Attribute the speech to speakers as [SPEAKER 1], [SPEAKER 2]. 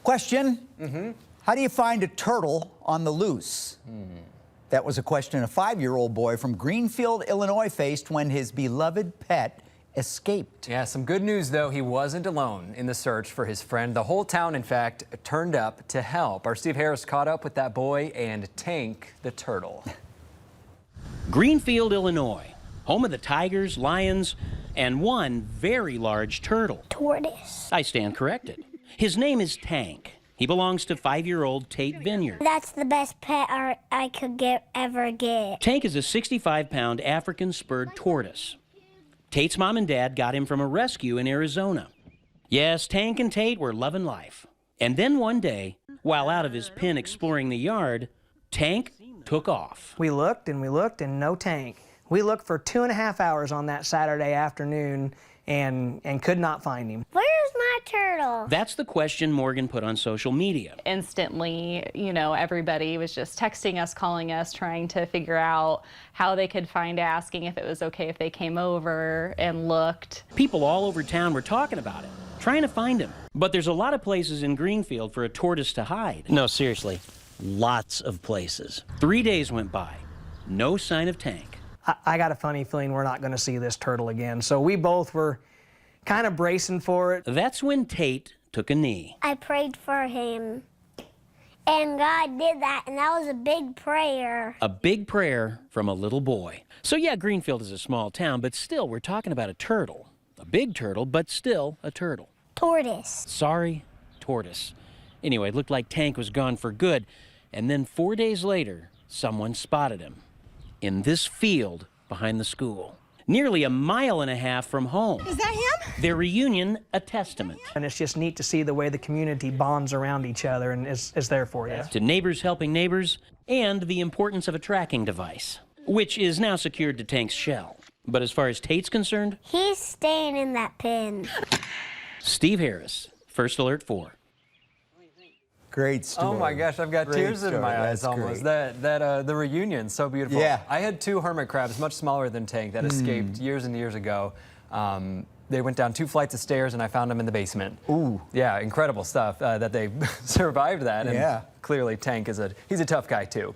[SPEAKER 1] Question, how do you find a turtle on the loose? That was a question a 5-year-old boy from Greenfield, Illinois faced when his beloved pet escaped.
[SPEAKER 2] Yeah, some good news though, he wasn't alone in the search for his friend. The whole town, in fact, turned up to help. Our Steve Harris caught up with that boy and Tank the turtle.
[SPEAKER 3] Greenfield, Illinois, home of the tigers, lions, and one very large turtle.
[SPEAKER 4] Tortoise.
[SPEAKER 3] I stand corrected. His name is Tank. He belongs to 5-year-old Tate Vineyard.
[SPEAKER 4] That's the best pet I could ever get.
[SPEAKER 3] Tank is a 65-pound African spurred tortoise. Tate's mom and dad got him from a rescue in Arizona. Yes, Tank and Tate were loving life. And then one day, while out of his pen exploring the yard, Tank took off.
[SPEAKER 5] We looked and no Tank. We looked for 2.5 hours on that Saturday afternoon and could not find him.
[SPEAKER 4] Where's my turtle?
[SPEAKER 3] That's the question Morgan put on social media.
[SPEAKER 6] Instantly, everybody was just texting us, calling us, trying to figure out how they could find, asking if it was okay if they came over and looked.
[SPEAKER 3] People all over town were talking about it, trying to find him. But there's a lot of places in Greenfield for a tortoise to hide. No, seriously, lots of places. 3 days went by, no sign of Tank.
[SPEAKER 5] I got a funny feeling we're not going to see this turtle again, so we both were kind of bracing for it.
[SPEAKER 3] That's when Tate took a knee.
[SPEAKER 4] I prayed for him, and God did that, and that was a big prayer.
[SPEAKER 3] A big prayer from a little boy. So yeah, Greenfield is a small town, but still, we're talking about a turtle. A big turtle, but still a turtle.
[SPEAKER 4] Tortoise.
[SPEAKER 3] Sorry, tortoise. Anyway, it looked like Tank was gone for good, and then 4 days later, someone spotted him in this field behind the school, nearly 1.5 miles from home.
[SPEAKER 7] Is that him?
[SPEAKER 3] Their reunion, a testament.
[SPEAKER 5] And it's just neat to see the way the community bonds around each other and is there for you.
[SPEAKER 3] To neighbors helping neighbors, and the importance of a tracking device, which is now secured to Tank's shell. But as far as Tate's concerned,
[SPEAKER 4] He's staying in that pen.
[SPEAKER 3] Steve Harris, First Alert 4.
[SPEAKER 1] Great story.
[SPEAKER 2] Oh my gosh, I've got
[SPEAKER 1] Great
[SPEAKER 2] tears in
[SPEAKER 1] story.
[SPEAKER 2] my eyes
[SPEAKER 1] That's
[SPEAKER 2] almost.
[SPEAKER 1] great.
[SPEAKER 2] The reunion, so beautiful.
[SPEAKER 1] Yeah.
[SPEAKER 2] I had 2 hermit crabs, much smaller than Tank, that escaped years and years ago. They went down 2 flights of stairs and I found them in the basement.
[SPEAKER 1] Ooh.
[SPEAKER 2] Yeah, incredible stuff that they survived that. And
[SPEAKER 1] Yeah.
[SPEAKER 2] clearly Tank he's a tough guy too.